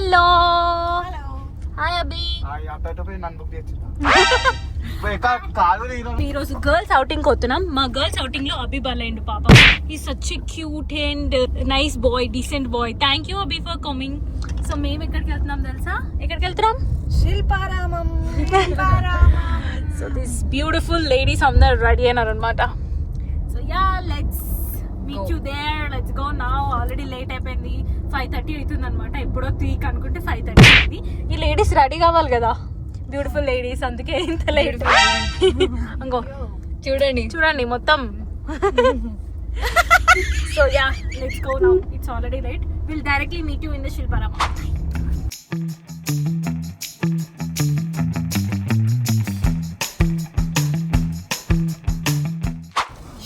Hello hi అభి. ఈరోజు girls outing పోతున్నాం. మా గర్ల్స్ అవుటింగ్ లో అభి బలైండు పాప. ఈ such cute and nice boy, decent boy. Thank you Abhi for coming. So మేము ఎక్కడికి వెళ్తున్నాం తెలుసా? ఎక్కడికి వెళ్తున్నాం? Shilparamam. So this beautiful ladies అందరు రెడీ అయినారు అనమాట. So ya let's meet you there. Let's go now. Already late అయిపోయింది. 5:30 అవుతుంది అనమాట. ఎప్పుడో 3 అనుకుంటే 5:30 అయింది. ఈ లేడీస్ రెడీ కావాలి కదా, బ్యూటిఫుల్ లేడీస్, అందుకే ఇంత లేట్. ఇంకో చూడండి చూడండి మొత్తం. So ya let's go now. It's already late. Will directly meet you in the Shilparamam.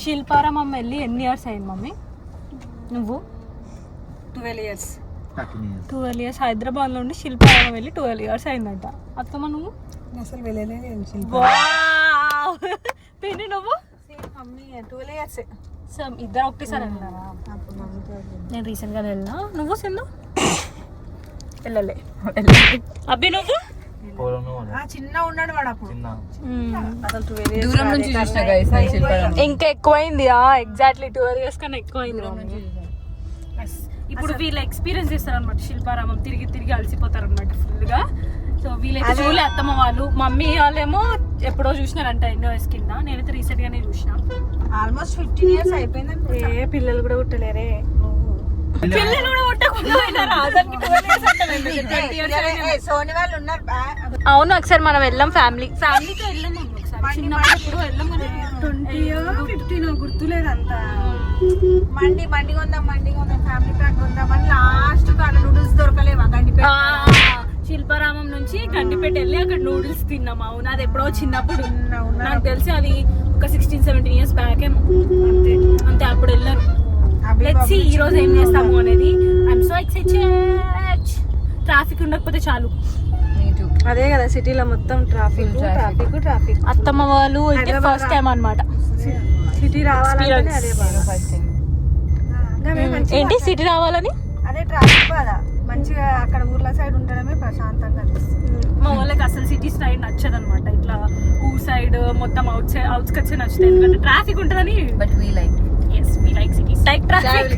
Shilparamam వెళ్ళి ఎన్ని ఇయర్స్ అయింది మమ్మీ? నువ్వు 12 years. 12 years. హైదరాబాద్ లో ఉండి శిల్పారామం వెళ్ళి 12 years అయిందంట. అత్తమ్మ నువ్వు? అసలు వెళ్ళలేదు. పెళ్ళి నువ్వు? Mummy 12 years. సో ఇద్దరు ఒకటేసారి వెళ్ళినారా? నేను రీసెంట్ గా వెళ్ళినా. నువ్వు సింధు? వెళ్ళలే. అబ్బి నువ్వు? చిన్న ఉన్నాడు వాడు అప్పుడు. అసలు దూరం నుంచి చూసిన గైస్ నేను శిల్పారామం. ఇంకా ఎక్కువైంది. ఎగ్జాక్ట్లీ 12 years కన్నా ఎక్కువైంది. ఇప్పుడు వీళ్ళు ఎక్స్పీరియన్స్ చేస్తారు అనమాట శిల్పారామం. తిరిగి తిరిగి అలసిపోతారు అనమాట ఫుల్ గా. సో వీళ్ళైతే చూడలే అత్తమ్మ వాళ్ళు. మమ్మీ వాళ్ళేమో ఎప్పుడో చూసినారంట NOS కింద. నేనైతే రీసెంట్ గానే చూసిన. ఆల్మోస్ట్ 15 years అయిపోయింది. ఏ పిల్లలు కూడా పుట్టలేరే. పిల్లలు కూడా పుట్టకుండా సోని వాళ్ళు ఉన్నారు. అవును ఒకసారి మనం వెళ్ళాం ఫ్యామిలీతో వెళ్ళాం. ఒకసారి చిన్నప్పుడు వెళ్ళాం. 20 గుర్తులేదు అంత. మండి కొందాం ఫ్యామిలీ ప్యాక్ కొందామని లాస్ట్ అక్కడ నూడిల్స్ దొరకలేవా గండిపేట. శిల్పారామం నుంచి గండిపేట వెళ్ళి అక్కడ నూడిల్స్ తిన్నాం. అవును అది ఎప్పుడో చిన్నప్పుడు. నాకు తెలిసి అది ఒక 16-17 years బ్యాక్ ఏమో. అంతే అప్పుడు వెళ్ళాను. లెట్స్ సీ ఈ రోజు ఏం చేస్తాము అనేది. I'm so excited. ట్రాఫిక్ ఉండకపోతే చాలు. అదే కదా సిటీలో మొత్తం ట్రాఫిక్. అత్తమ్మ వాళ్ళు అయితే ఫస్ట్ టైం అన్నమాట సిటీ రావాలంటే అదే ఏంటి సిటీ రావాలని. అదే ట్రాఫిక్ బాధ. మంచిగా అక్కడ ఊర్ల సైడ్ ఉండడమే ప్రశాంతంగా అనిపిస్తుంది. మా వాళ్ళకి అసలు సిటీ సైడ్ నచ్చదు అనమాట. ఇట్లా ఊర్ సైడ్ మొత్తం అవుట్స్కట్స్ నచ్చుతాయి. ఎందుకంటే ట్రాఫిక్ ఉంటుందని. But we like yes we like cities like traffic.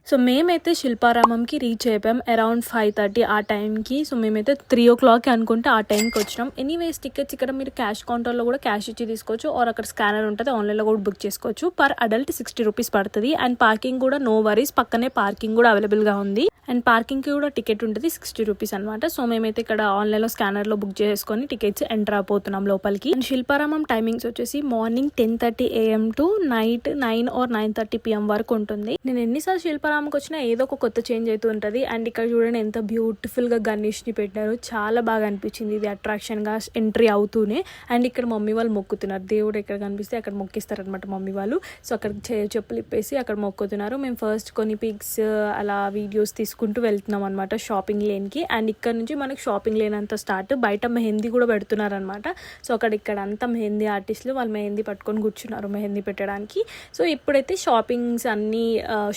So మేమైతే శిల్పారామంకి రీచ్ అయిపోయాం అరౌండ్ 5:30 ఆ టైంకి. సో మేమైతే 3 o'clock అనుకుంటే ఆ టైంకి వచ్చినాం. ఎనీవేస్ టికెట్స్ ఇక్కడ మీరు క్యాష్ కౌంటర్లో కూడా క్యాష్ ఇచ్చి తీసుకోవచ్చు. ఆర్ అక్కడ స్కానర్ ఉంటుంది, ఆన్లైన్లో కూడా బుక్ చేసుకోవచ్చు. పర్ అడల్ట్ 60 rupees పడుతుంది. అండ్ పార్కింగ్ కూడా నో వరీస్, పక్కనే పార్కింగ్ కూడా అవైలబుల్గా ఉంది. అండ్ పార్కింగ్కి కూడా టికెట్ ఉంటుంది 60 rupees అనమాట. సో మేమైతే ఇక్కడ ఆన్లైన్లో స్కానర్లో బుక్ చేసుకొని టికెట్స్ ఎంటర్ అయిపోతున్నాం లోపలికి. అండ్ శిల్పారామం టైమింగ్స్ వచ్చేసి morning 10:30 AM to night 9 or 9:30 PM వరకు ఉంటుంది. నేను ఎన్నిసార్లు శిల్పారామంకి వచ్చినా ఏదో ఒక కొత్త చేంజ్ అవుతూ ఉంటుంది. అండ్ ఇక్కడ చూడండి ఎంత బ్యూటిఫుల్గా గణేష్ని పెట్టారు. చాలా బాగా అనిపించింది ఇది అట్రాక్షన్గా ఎంట్రీ అవుతూనే. అండ్ ఇక్కడ మమ్మీ వాళ్ళు మొక్కుతున్నారు. దేవుడు ఎక్కడ కనిపిస్తే అక్కడ మొక్కిస్తారనమాట మమ్మీ వాళ్ళు. సో అక్కడ చెప్పులు ఇప్పేసి అక్కడ మొక్కుతున్నారు. మేము ఫస్ట్ కొన్ని పిక్స్ అలా వీడియోస్ తీసుకుంటూ వెళ్తున్నాం అనమాట షాపింగ్ లేన్కి. అండ్ ఇక్కడ నుంచి మనకు షాపింగ్ లేన్ అంతా స్టార్ట్. బయట మెహందీ కూడా పెడుతున్నారు అనమాట. సో ఇక్కడ అంతా మెహందీ ఆర్టిస్టులు వాళ్ళు మెహందీ పట్టుకొని కూర్చున్నారు మెహందీ పెట్టడానికి. సో ఇప్పుడైతే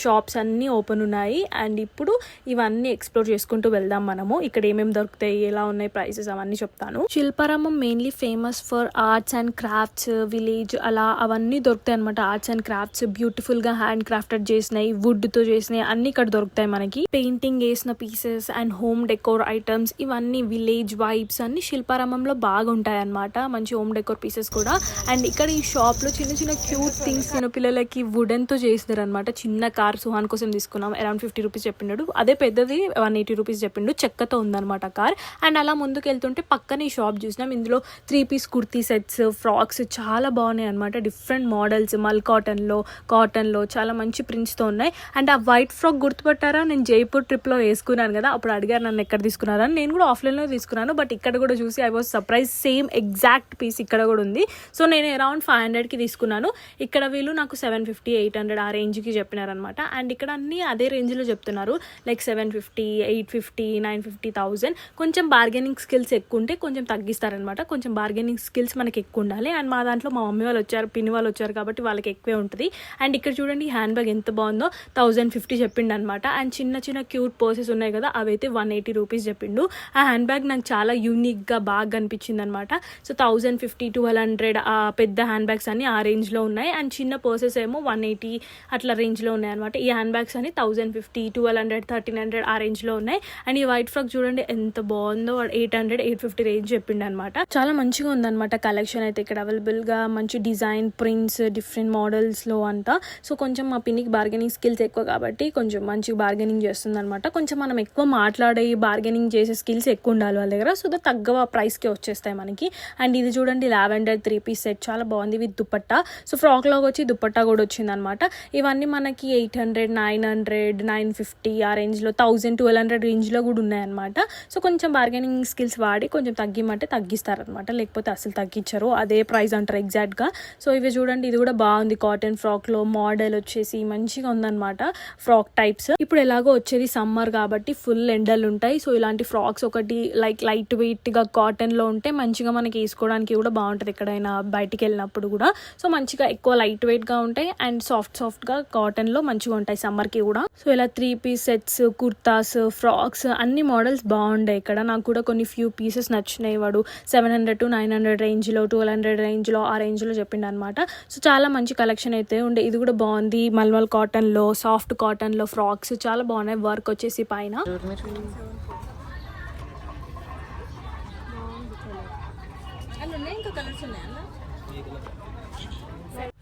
షాప్స్ అన్నీ ఓపెన్ ఉన్నాయి. అండ్ ఇప్పుడు ఇవన్నీ ఎక్స్ప్లోర్ చేసుకుంటూ వెళ్దాం మనము. ఇక్కడ ఏమేమి దొరుకుతాయి, ఎలా ఉన్నాయి ప్రైసెస్ అవన్నీ చెప్తాను. Shilparamam mainly famous for arts and crafts, village అలా అవన్నీ దొరుకుతాయి అనమాట. ఆర్ట్స్ అండ్ క్రాఫ్ట్స్ బ్యూటిఫుల్ గా హ్యాండ్ క్రాఫ్టెడ్ చేసినాయి, వుడ్ తో చేసినాయి అన్ని ఇక్కడ దొరుకుతాయి మనకి. పెయింటింగ్ వేసిన pieces and home decor items ఇవన్నీ విలేజ్ వైబ్స్ అన్ని శిల్పారామంలో బాగా ఉంటాయి అనమాట. మంచి హోమ్ డెకోర్ పీసెస్ కూడా. అండ్ ఇక్కడ ఈ షాప్ లో చిన్న చిన్న క్యూట్ థింగ్స్ పిల్లలకి వుడెన్ తో చేసినారు అనమాట. చిన్న కార్ సుహాన్ కోసం తీసుకున్నాం. అరౌండ్ 50 rupees చెప్పిండు. అదే పెద్దది 180 rupees చెప్పిండు. చెక్కతో ఉందన్నమాట కార్. అండ్ అలా ముందుకు వెళ్తుంటే పక్కన ఈ షాప్ చూసినాం. ఇందులో 3-piece కుర్తీ సెట్స్, ఫ్రాక్స్ చాలా బాగున్నాయి అనమాట. డిఫరెంట్ మోడల్స్ మల్ కాటన్లో చాలా మంచి ప్రింట్స్తో ఉన్నాయి. అండ్ ఆ వైట్ ఫ్రాక్ గుర్తుపట్టారా? నేను జైపూర్ ట్రిప్లో వేసుకున్నాను కదా, అప్పుడు అడిగారు నన్ను ఎక్కడ తీసుకున్నారని. నేను కూడా ఆఫ్లైన్లో తీసుకున్నాను. బట్ ఇక్కడ కూడా చూసి I was surprise. Same exact piece ఇక్కడ కూడా ఉంది. సో నేను అరౌండ్ 500కి తీసుకున్నాను. ఇక్కడ వీళ్ళు నాకు 750-800 ఆ రేంజ్కి చెప్పినారనమాట. అండ్ ఇక్కడ అన్నీ అదే రేంజ్లో చెప్తున్నారు, లైక్ 750, 850, 950, 1000. కొంచెం బార్గెనింగ్ స్కిల్స్ ఎక్కువ ఉంటే కొంచెం తగ్గిస్తారనమాట. కొంచెం బార్గెనింగ్ స్కిల్స్ మనకి ఎక్కువ ఉండాలి. అండ్ మా దాంట్లో మా మమ్మీ వాళ్ళు వచ్చారు, పిన్ని వాళ్ళు వచ్చారు కాబట్టి వాళ్ళకి ఎక్కువే ఉంటుంది. అండ్ ఇక్కడ చూడండి హ్యాండ్ బ్యాగ్ ఎంత బాగుందో, 1050 చెప్పిండు అనమాట. అండ్ చిన్న చిన్న క్యూట్ పర్సెస్ ఉన్నాయి కదా, అవైతే 180 రూపీస్ చెప్పిండు. ఆ హ్యాండ్ బ్యాగ్ నాకు చాలా యూనిక్గా బాగా అనిపించింది అనమాట. సో 1050, 1200 ఆ పెద్ద హ్యాండ్ బ్యాగ్స్ అన్ని ఆ రేంజ్లో ఉన్నాయి. అండ్ చిన్న పర్సెస్ ఏమో 180 అట్లా రేంజ్లో ఉన్నాయి అనమాట. ఈ హ్యాండ్ బ్యాగ్స్ అని 1050, 1200, 1300 ఆ రేంజ్లో ఉన్నాయి. అండ్ ఈ వైట్ ఫ్రాక్ చూడండి ఎంత బాగుందో, 800, 850 రేంజ్ చెప్పిండు అనమాట. చాలా మంచిగా ఉందన్నమాట కలెక్షన్ అయితే ఇక్కడ అవైలబుల్గా. మంచి డిజైన్, ప్రింట్స్, డిఫరెంట్ మోడల్స్లో అంతా. సో కొంచెం మా పిన్నికి బార్గెనింగ్ స్కిల్స్ ఎక్కువ కాబట్టి కొంచెం మంచిగా బార్గెనింగ్ చేస్తుంది అనమాట. కొంచెం మనం ఎక్కువ మాట్లాడే బార్గెనింగ్ చేసే స్కిల్స్ ఎక్కువ ఉండాలి వాళ్ళ దగ్గర. సో తగ్గవ ప్రైస్కి వచ్చేస్తాయి మనకి. అండ్ ఇది చూడండి లావెండర్ 3-piece సెట్ చాలా బాగుంది విత్ దుపట్టా. సో ఫ్రాక్ లాగా వచ్చి దుపట్టా కూడా వచ్చింది అనమాట. ఇవన్నీ మనకి 800, 900, 950 ఆ రేంజ్లో, 1000, 1200 రేంజ్లో కూడా ఉన్నాయన్నమాట. సో కొంచెం బార్గెనింగ్ స్కిల్స్ వాడి కొంచెం తగ్గిమంటే తగ్గిస్తారనమాట, లేకపోతే అసలు తగ్గించరు, అదే ప్రైస్ అంటారు ఎగ్జాక్ట్గా. సో ఇవి చూడండి, ఇది కూడా బాగుంది కాటన్ ఫ్రాక్లో. మోడల్ వచ్చేసి మంచిగా ఉందన్నమాట ఫ్రాక్ టైప్స్. ఇప్పుడు ఎలాగో వచ్చేది సమ్మర్ కాబట్టి ఫుల్ ఎండలు ఉంటాయి. సో ఇలాంటి ఫ్రాక్స్ ఒకటి లైక్ లైట్ వెయిట్గా కాటన్లో ఉంటే మంచిగా మనకి వేసుకోవడానికి కూడా బాగుంటుంది ఎక్కడైనా బయటికి వెళ్ళినప్పుడు కూడా. సో మంచిగా ఎక్కువ లైట్ వెయిట్గా ఉంటాయి అండ్ సాఫ్ట్గా కాటన్లో మంచిగా ఉంటాయి సమ్మర్కి కూడా. సో ఇలా 3-piece సెట్స్, కుర్తాస్, ఫ్రాక్స్ అన్ని మోడల్స్ బాగుంటాయి ఇక్కడ. నాకు కూడా కొన్ని ఫ్యూ పీసెస్ నచ్చినాయి. వాడు 700 to 900 రేంజ్లో, 1200 రేంజ్లో ఆ రేంజ్లో చెప్పిండు అనమాట. సో చాలా మంచి కలెక్షన్ అయితే ఉండే. ఇది కూడా బాగుంది, మల్మల్ కాటన్లో, సాఫ్ట్ కాటన్లో ఫ్రాక్స్ చాలా బాగున్నాయి. వర్క్ వచ్చేసి పైన.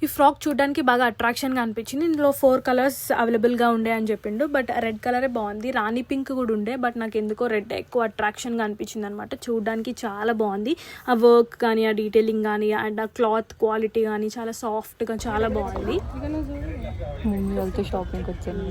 ఈ ఫ్రాక్ చూడడానికి బాగా అట్రాక్షన్గా అనిపించింది. ఇందులో 4 కలర్స్ అవైలబుల్గా ఉండే అని చెప్పిండు. బట్ రెడ్ కలరే బాగుంది, రాణి పింక్ కూడా ఉండే. బట్ నాకు ఎందుకో రెడ్ ఎక్కువ అట్రాక్షన్గా అనిపించింది అనమాట. చూడడానికి చాలా బాగుంది. ఆ వర్క్ కానీ, ఆ డీటెయిలింగ్ కానీ, అండ్ ఆ క్లాత్ క్వాలిటీ కానీ చాలా సాఫ్ట్గా చాలా బాగుంది. షాపింగ్కి వచ్చాను.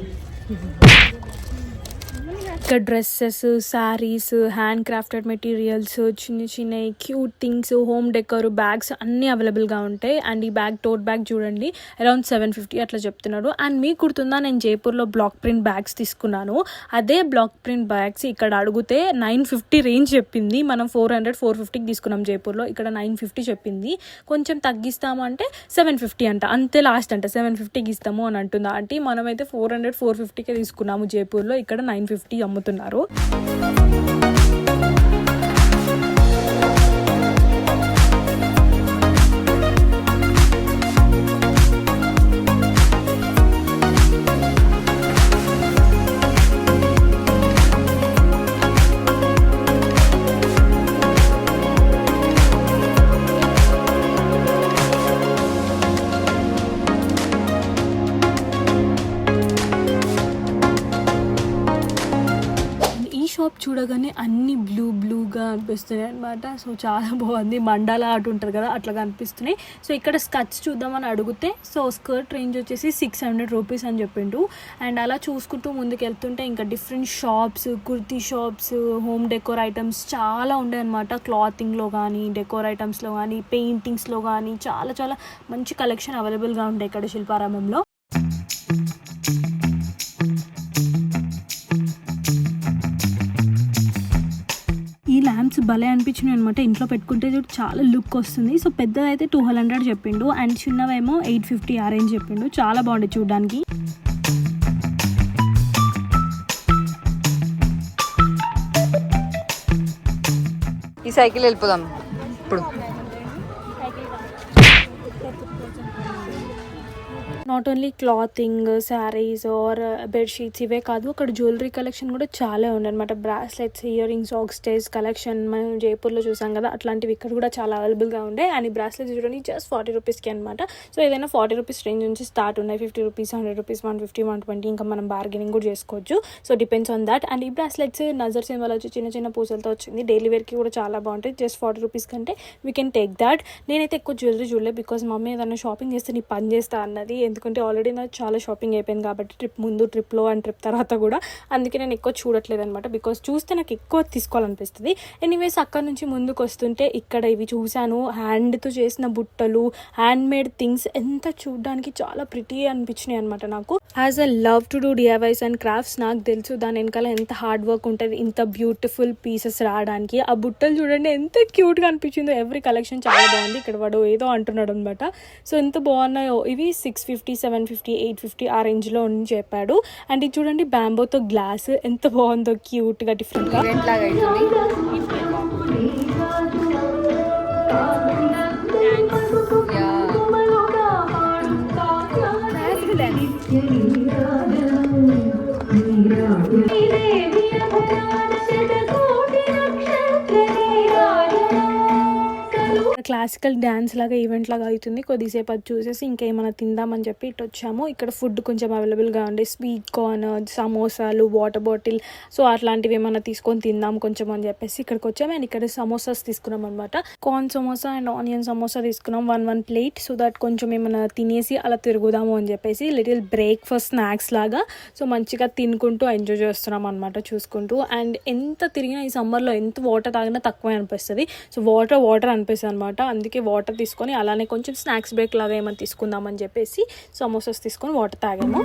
ఇక్కడ dresses, saris, hand crafted materials, చిన్న చిన్న cute things, home decor, bags అన్నీ అవైలబుల్గా ఉంటాయి. అండ్ ఈ బ్యాగ్, టోట్ బ్యాగ్ చూడండి అరౌండ్ 750 అట్లా చెప్తున్నాడు. అండ్ మీకు గుర్తుందా, నేను జైపూర్లో బ్లాక్ ప్రింట్ బ్యాగ్స్ తీసుకున్నాను. అదే బ్లాక్ ప్రింట్ బ్యాగ్స్ ఇక్కడ అడిగితే 950 రేంజ్ చెప్పింది. మనం 400, 450కి తీసుకున్నాం జైపూర్లో, ఇక్కడ 950 చెప్పింది. కొంచెం తగ్గిస్తామంటే 750 అంట, అంతే లాస్ట్ అంట, 750కి ఇస్తాము అని అంటుందా అంటే. మనమైతే 400, 450కే తీసుకున్నాము జైపూర్లో, ఇక్కడ 950 అమ్ముతున్నారు. షాప్ చూడగానే అన్ని బ్లూగా అనిపిస్తున్నాయి అనమాట. సో చాలా బాగుంది, మండాల ఆట ఉంటుంది కదా అట్లా కనిపిస్తున్నాయి. సో ఇక్కడ స్కర్ట్స్ చూద్దామని అడిగితే, సో స్కర్ట్ రేంజ్ వచ్చేసి 600 రూపీస్ అని చెప్పిండు. అండ్ అలా చూసుకుంటూ ముందుకు వెళ్తుంటే ఇంకా different shops, kurti shops, home decor items చాలా ఉండే అనమాట. క్లాతింగ్లో కానీ, డెకోర్ ఐటమ్స్లో కానీ, పెయింటింగ్స్లో కానీ చాలా చాలా మంచి కలెక్షన్ అవైలబుల్గా ఉంటాయి ఇక్కడ శిల్పారామంలో. ఈ ల్యాంప్స్ భలే అనిపించినాయి అనమాట. ఇంట్లో పెట్టుకుంటే చాలా లుక్ వస్తుంది. సో పెద్దదైతే 200 చెప్పిండు అండ్ చిన్నవేమో 850 ఆ రేంజ్ చెప్పిండు. చాలా బాగుంది చూడడానికి. ఈ సైకిల్ వెళ్ళిపోదాం ఇప్పుడు. Not only clothing, saris or bedsheets ఇవే కాదు, అక్కడ జ్యువెలరీ కలెక్షన్ కూడా చాలా ఉందన్నమాట. Bracelets, earrings, oxidised collection మనం జైపూర్లో చూసాం కదా, అట్లాంటివి ఇక్కడ కూడా చాలా అవైలబుల్గా ఉండే. అండ్ ఈ బ్రాస్లెట్స్ చూడండి జస్ట్ 40 రూపీస్కి అనమాట. సో ఏదైనా 40 రూపీస్ రేంజ్ నుంచి స్టార్ట్ ఉన్నాయి. 50 రూపీస్, 100 రూపీస్, 150, 120 ఇంకా మనం బార్గెనింగ్ కూడా చేసుకోవచ్చు. So depends on that. And ఈ బ్రాస్లెట్స్ నజర్ సింబల్ వచ్చి చిన్న చిన్న పూసలతో వచ్చింది. డైలీ వేర్కి కూడా చాలా బాగుంటుంది. జస్ట్ 40 రూపీస్ కంటే వీ కెన్ టేక్ దాట్. నేనైతే ఎక్కువ జ్యువెలరీ చూడలేదు, బికాజ్ మమ్మీ ఏదైనా షాపింగ్ చేస్తే నీ పని చేస్తా అన్నది. అనిపిస్తుంది, ఎందుకంటే ఆల్రెడీ నాకు చాలా షాపింగ్ అయిపోయింది కాబట్టి ట్రిప్ ముందు, ట్రిప్లో అండ్ ట్రిప్ తర్వాత కూడా. అందుకే నేను ఎక్కువ చూడట్లేదు అనమాట, బికాస్ చూస్తే నాకు ఎక్కువ తీసుకోవాలనిపిస్తుంది. ఎనీవేస్ అక్కడ నుంచి ముందుకు వస్తుంటే ఇక్కడ ఇవి చూశాను, హ్యాండ్తో చేసిన బుట్టలు, హ్యాండ్ మేడ్ థింగ్స్, ఎంత చూడడానికి చాలా ప్రిటీ అనిపించినాయి అనమాట నాకు. As a love to do DIYs and crafts, నాకు తెలుసు దాని వెనకాల ఎంత హార్డ్ వర్క్ ఉంటుంది ఇంత బ్యూటిఫుల్ పీసెస్ రావడానికి. ఆ బుట్టలు చూడండి ఎంత క్యూట్గా అనిపించిందో, ఎవ్రీ కలెక్షన్ చాలా బాగుంది. ఇక్కడ వాడు ఏదో అంటున్నాడు అనమాట. సో ఎంత బాగున్నాయో ఇవి. 650, 750, 850 ఆ రేంజ్లో అని చెప్పాడు. అండ్ ఇది చూడండి బ్యాంబోతో గ్లాస్ ఎంత బాగుందో, క్యూట్గా డిఫరెంట్గా. ఈవెంట్ లాగా అవుతుంది. క్లాసికల్ డ్యాన్స్ లాగా ఈవెంట్ లాగా అవుతుంది. కొద్దిసేపు అది చూసేసి ఇంకేమైనా తిందామని చెప్పి ఇటు వచ్చాము. ఇక్కడ ఫుడ్ కొంచెం అవైలబుల్గా ఉండే, స్వీట్ కార్న్, సమోసాలు, వాటర్ బాటిల్, సో అట్లాంటివి ఏమైనా తీసుకొని తిందాం కొంచెం అని చెప్పేసి ఇక్కడికి వచ్చాము. అండ్ ఇక్కడ సమోసాస్ తీసుకున్నాం అనమాట. Corn samosa and onion samosa తీసుకున్నాం, 1 ప్లేట్. సో దట్ కొంచెం ఏమైనా తినేసి అలా తిరుగుదాము అని చెప్పేసి లిటిల్ బ్రేక్ఫాస్ట్ స్నాక్స్ లాగా. సో మంచిగా తినుకుంటూ ఎంజాయ్ చేస్తున్నాం అనమాట చూసుకుంటూ. అండ్ ఎంత తిరిగినా ఈ సమ్మర్లో ఎంత వాటర్ తాగినా తక్కువే అనిపిస్తుంది. సో వాటర్ అనిపిస్తుంది అనమాట. అందుకే వాటర్ తీసుకొని అలానే కొంచెం స్నాక్స్ బ్రేక్ లాగా ఏమైనా తీసుకుందామని చెప్పేసి సమోసాస్ తీసుకొని వాటర్ తాగాము.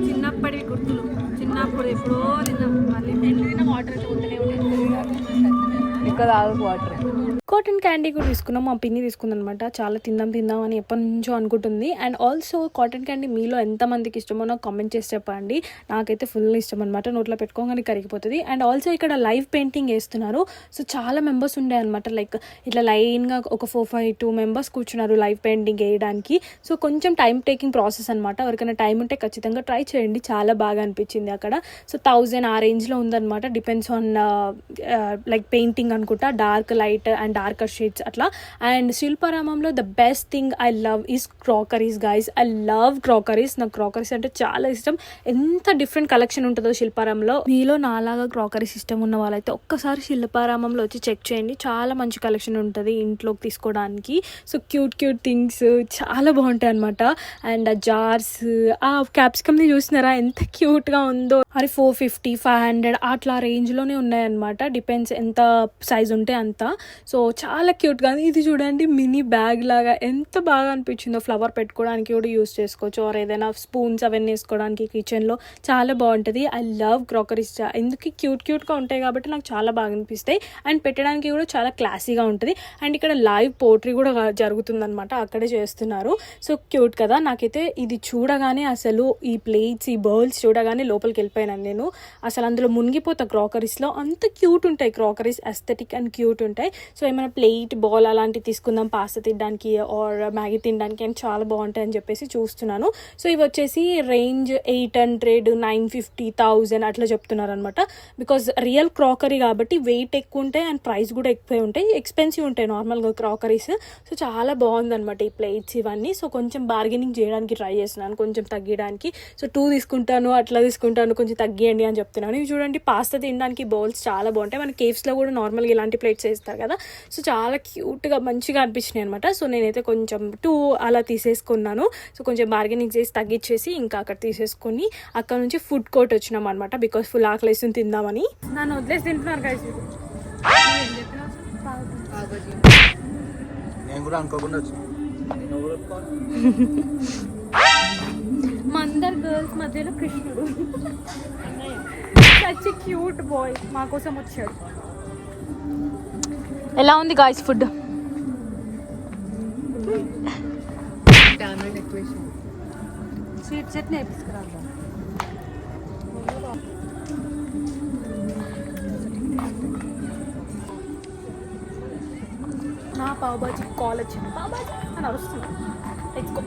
చిన్నప్పటి గుర్తులు, చిన్నప్పుడు ఎప్పుడో తిన్నాం, మళ్ళీ వాటర్ ఇక్కడ వాటర్. కాటన్ క్యాండీ కూడా తీసుకున్నాం, మా పిన్ని తీసుకుందనమాట. చాలా తిందాం అని ఎప్పటి నుంచో అనుకుంటుంది. అండ్ ఆల్సో కాటన్ క్యాండీ మీలో ఎంతమందికి ఇష్టమో నాకు కామెంట్ చేసి చెప్పండి. నాకైతే ఫుల్ ఇష్టం అనమాట, నోట్లో పెట్టుకోగానే కరిగిపోతుంది. అండ్ ఆల్సో ఇక్కడ లైవ్ పెయింటింగ్ వేస్తున్నారు. సో చాలా మెంబర్స్ ఉండే అనమాట, లైక్ ఇట్లా లైన్గా ఒక 4-5 మెంబర్స్ కూర్చున్నారు లైవ్ పెయింటింగ్ వేయడానికి. సో కొంచెం టైం టేకింగ్ ప్రాసెస్ అనమాట. ఎవరికైనా టైం ఉంటే ఖచ్చితంగా ట్రై చేయండి, చాలా బాగా అనిపించింది అక్కడ. సో 1000 ఆ రేంజ్లో ఉందన్నమాట, డిపెండ్స్ ఆన్ లైక్ పెయింటింగ్ అనుకుంటా, dark light and darker shades అట్లా. అండ్ శిల్పారామంలో the best thing I love is crockeries guys. I love crockeries, నాకు క్రాకరీస్ అంటే చాలా ఇష్టం. ఎంత డిఫరెంట్ కలెక్షన్ ఉంటుందో శిల్పారామంలో. మీలో నాలాగా క్రాకరీస్ ఇష్టం ఉన్న వాళ్ళైతే ఒక్కసారి శిల్పారామంలో వచ్చి చెక్ చేయండి, చాలా మంచి కలెక్షన్ ఉంటుంది ఇంట్లోకి తీసుకోవడానికి. సో క్యూట్ థింగ్స్ చాలా బాగుంటాయి అనమాట. అండ్ ఆ జార్స్, ఆ క్యాప్సికమ్ని చూసినారా ఎంత క్యూట్గా ఉందో. అది 450, 500 అట్లా రేంజ్లోనే ఉన్నాయన్నమాట, డిపెండ్స్ ఎంత సైజ్ ఉంటే అంత. సో చాలా క్యూట్గా. ఇది చూడండి మినీ బ్యాగ్ లాగా ఎంత బాగా అనిపించిందో, ఫ్లవర్ పెట్టుకోవడానికి కూడా యూస్ చేసుకోవచ్చు, ఆర్ ఏదైనా స్పూన్స్ అవన్నీ వేసుకోవడానికి కిచెన్లో చాలా బాగుంటుంది. ఐ లవ్ క్రాకరీస్, ఎందుకు క్యూట్గా ఉంటాయి కాబట్టి నాకు చాలా బాగా అనిపిస్తాయి. అండ్ పెట్టడానికి కూడా చాలా క్లాసీగా ఉంటుంది. అండ్ ఇక్కడ లైవ్ పోట్రీ కూడా జరుగుతుందన్నమాట, అక్కడే చేస్తున్నారు. సో క్యూట్ కదా. నాకైతే ఇది చూడగానే అసలు ఈ ప్లేట్స్, ఈ బౌల్స్ చూడగానే లోపలికి వెళ్ళిపోయినాను నేను. అసలు అందులో మునిగిపోతా క్రాకరీస్లో, అంత క్యూట్ ఉంటాయి క్రాకరీస్, అస్థెటిక్ అండ్ క్యూట్ ఉంటాయి. సో ఏమైనా ప్లేట్, బౌల్ అలాంటివి తీసుకుందాం పాస్తా తినడానికి ఆర్ మ్యాగీ తినడానికి అని చాలా బాగుంటాయి అని చెప్పేసి చూస్తున్నాను. సో ఇవి వచ్చేసి రేంజ్ 800, 950, 1000 అట్లా చెప్తున్నారు అనమాట. బికాజ్ రియల్ క్రాకరీ కాబట్టి వెయిట్ ఎక్కువ ఉంటాయి అండ్ ప్రైస్ కూడా ఎక్కువే ఉంటాయి, ఎక్స్పెన్సివ్ ఉంటాయి నార్మల్గా క్రాకరీస్. సో చాలా బాగుందనమాట ఈ ప్లేట్స్ ఇవన్నీ. సో కొంచెం బార్గెనింగ్ చేయడానికి ట్రై చేస్తున్నాను, కొంచెం తగ్గడానికి. సో 2 తీసుకుంటాను, అట్లా తీసుకుంటాను, కొంచెం తగ్గియండి అని చెప్తున్నాను. ఇవి చూడండి పాస్తా తినడానికి బౌల్స్ చాలా బాగుంటాయి. మన కేవ్స్లో కూడా నార్మల్గా ఇలాంటి ప్లేట్స్ వేస్తారు కదా. సో చాలా క్యూట్గా మంచిగా అనిపించినాయి అనమాట. సో నేనైతే కొంచెం 2 అలా తీసేసుకున్నాను. సో కొంచెం బార్గెనింగ్ చేసి తగ్గించేసి ఇంకా అక్కడ తీసేసుకొని అక్కడ నుంచి ఫుడ్ కోర్ట్ వచ్చినాం అనమాట, బికాస్ ఫుల్ ఆకలేస్తుంది తిందామని. నన్ను వదిలేసి తింటున్నారు గైస్. మా అందరు గర్ల్స్ మధ్యలో కృష్ణుడు, సచ్ ఎ క్యూట్ బాయ్ మా కోసం వచ్చాడు. ఎలా ఉంది గాయ్స్ ఫుడ్? స్వీట్ చట్నీ వేపించుకురా. నా పావుబాజీ కాల్ వచ్చింది, పావుబాజీ అని అరుస్తుంది. తెచ్చుకో.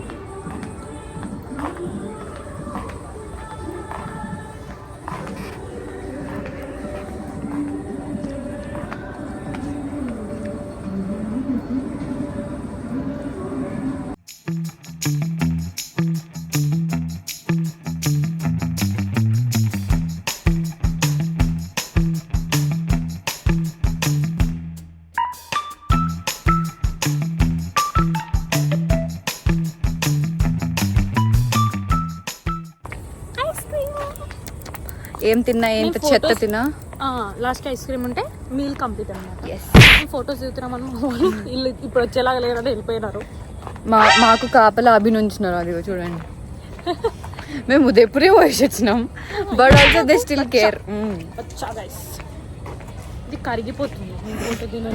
ఏం తిన్నా ఎంత చెత్త తిన్నా లాస్ట్ ఐస్ క్రీమ్ ఉంటే మీల్ కంప్లీట్ అనమాట. ఎస్ ఫొటోస్ దిగుతున్నామని మా వాళ్ళు వీళ్ళు ఇప్పుడు వచ్చేలాగా లేరంటే వెళ్ళిపోయినారు. మాకు కాపలా అభినంచున్నారు. అది చూడండి మేము ఉదయపురే పోయి వచ్చినాం, but also they still care. వచ్చా గైస్, ఇది కరిగిపోతుంది ఫోటో తిన.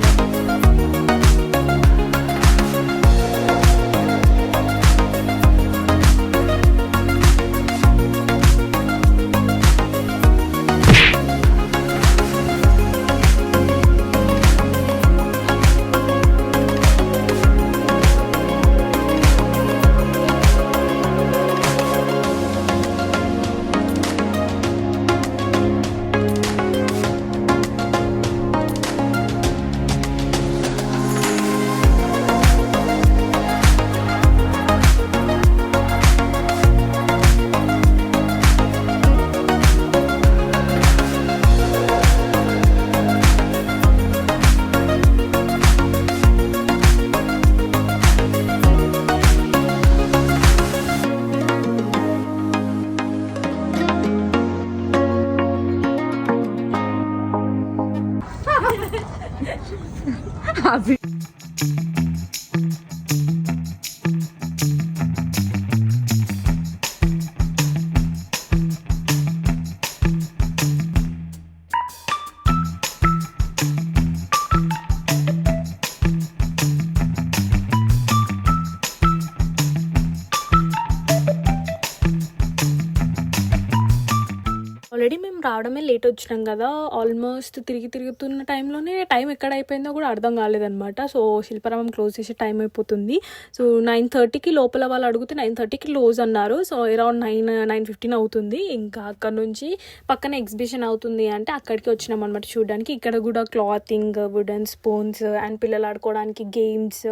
ఆల్రెడీ మేము రావడమే లేట్ వచ్చినాం కదా, ఆల్మోస్ట్ తిరుగుతున్న టైంలోనే టైం ఎక్కడ అయిపోయిందో కూడా అర్థం కాలేదనమాట. సో శిల్పారామం క్లోజ్ చేసే టైం అయిపోతుంది. సో 9:30కి లోపల వాళ్ళు అడిగితే 9:30కి క్లోజ్ అన్నారు. సో అరౌండ్ 9:15 అవుతుంది. ఇంకా అక్కడ నుంచి పక్కన ఎగ్జిబిషన్ అవుతుంది అంటే అక్కడికి వచ్చినాం అనమాట చూడడానికి. ఇక్కడ కూడా క్లాతింగ్, వుడెన్ స్పూన్స్ అండ్ పిల్లలు ఆడుకోవడానికి గేమ్స్,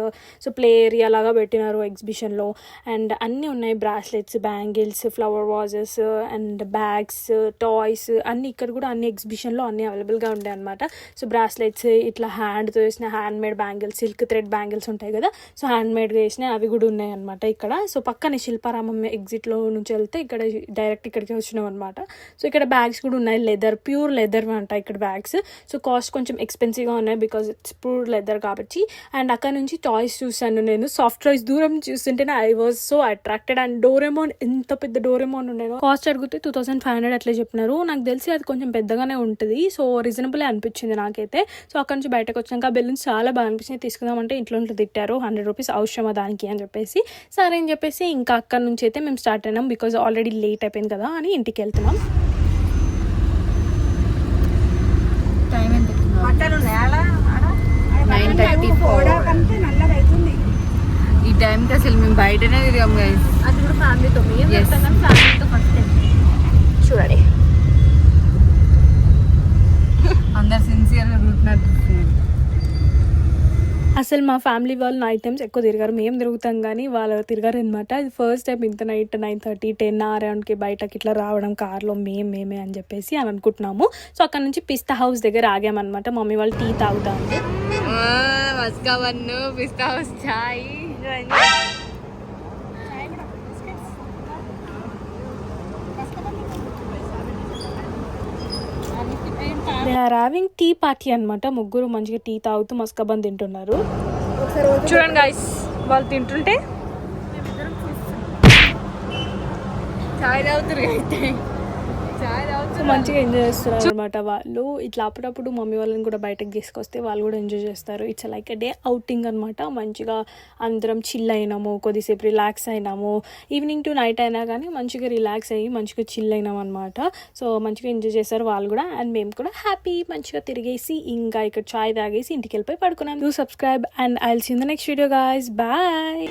సో ప్లే ఏరియా లాగా పెట్టినారు ఎగ్జిబిషన్లో. అండ్ అన్నీ ఉన్నాయి, bracelets, bangles, flower vases and bags, toys అన్నీ. ఇక్కడ కూడా అన్ని ఎగ్జిబిషన్లో అన్నీ అవైలబుల్గా ఉంటాయి అనమాట. సో బ్రాస్లెట్స్, ఇట్లా హ్యాండ్తో వేసిన hand made bangles, silk thread bangles ఉంటాయి కదా, సో హ్యాండ్ మేడ్గా వేసిన అవి కూడా ఉన్నాయి అనమాట ఇక్కడ. సో పక్కనే శిల్పారామం ఎగ్జిట్లో నుంచి వెళ్తే ఇక్కడ డైరెక్ట్ ఇక్కడికి వచ్చినాం అనమాట. సో ఇక్కడ బ్యాగ్స్ కూడా ఉన్నాయి, లెదర్, ప్యూర్ లెదర్ అంట ఇక్కడ బ్యాగ్స్. సో కాస్ట్ కొంచెం ఎక్స్పెన్సివ్గా ఉన్నాయి బికాజ్ ఇట్స్ ప్యూర్ లెదర్ కాబట్టి. అండ్ అక్కడ నుంచి టాయ్స్ చూసాను నేను, సాఫ్ట్ టాయ్స్ దూరం చూస్తుంటేనే I was so attracted. And Doraemon, ఎంత పెద్ద డోరేమోన్ ఉండేనో. కాస్ట్ అడిగితే 2500 అట్లా చెప్పినారు. నాకు తెలిసి అది కొంచెం పెద్దగానే ఉంటుంది. సో రీజనబుల్ అనిపించింది నాకైతే. సో అక్కడ నుంచి బయటకు వచ్చాక బెలూన్స్ చాలా బాగా అనిపించింది. తీసుకుందామంటే ఇంట్లో తిట్టారు, 100 రూపీస్ అవసరమా దానికి అని చెప్పేసి. సరే అని చెప్పేసి ఇంకా అక్కడ నుంచి అయితే మేము స్టార్ట్ అయినాం బికాజ్ ఆల్రెడీ లేట్ అయిపోయింది కదా అని ఇంటికి వెళ్తున్నాం. టైం ఎంత? బట్టలు నేల 9:34. ఈ టైంకి అసలు మేము బయటనే తిరిగాం గైస్. అది కూడా ఫ్యామిలీతో మేము వెళ్తాం కానీ ఫ్యామిలీతో ఫస్ట్ టైం చూడండి. అందరు సిన్సియర్గా రూట్ నడుపుతున్నారు. అసలు మా ఫ్యామిలీ వాళ్ళు నైట్ టైమ్స్ ఎక్కువ తిరగారు, మేము తిరుగుతాం కానీ వాళ్ళు తిరగారు అనమాట. ఇది ఫస్ట్ టైం ఇంత నైట్ 9:30, 10 అరౌండ్కి బయటకి ఇట్లా రావడం కార్లో మేమే అని చెప్పేసి అని అనుకుంటున్నాము. సో అక్కడ నుంచి పిస్తా హౌస్ దగ్గర ఆగామన్నమాట. మమ్మీ వాళ్ళు టీ తాగుతా ఉంది. Pista House chai. They are having tea party అనమాట. ముగ్గురు మంచిగా టీ తాగుతూ మస్కాబన్ తింటున్నారు. చూడండి గైస్, వాళ్ళు తింటుంటే చాయ్ తాగుతారు అయితే. సో మంచిగా ఎంజాయ్ చేస్తున్నారు అనమాట వాళ్ళు. ఇట్లా అప్పుడప్పుడు మమ్మీ వాళ్ళని కూడా బయటకు తీసుకొస్తే వాళ్ళు కూడా ఎంజాయ్ చేస్తారు. It's like a day outing అనమాట. మంచిగా అందరం చిల్ అయినాము, కొద్దిసేపు రిలాక్స్ అయినాము. ఈవినింగ్ టు నైట్ అయినా కానీ మంచిగా రిలాక్స్ అయ్యి మంచిగా చిల్ అయినాం అనమాట. సో మంచిగా ఎంజాయ్ చేస్తారు వాళ్ళు కూడా అండ్ మేము కూడా హ్యాపీ. మంచిగా తిరిగేసి ఇంకా ఇక్కడ చాయ్ తాగేసి ఇంటికి వెళ్ళిపోయి పడుకున్నాం. Do subscribe and I will see in the next video guys. Bye.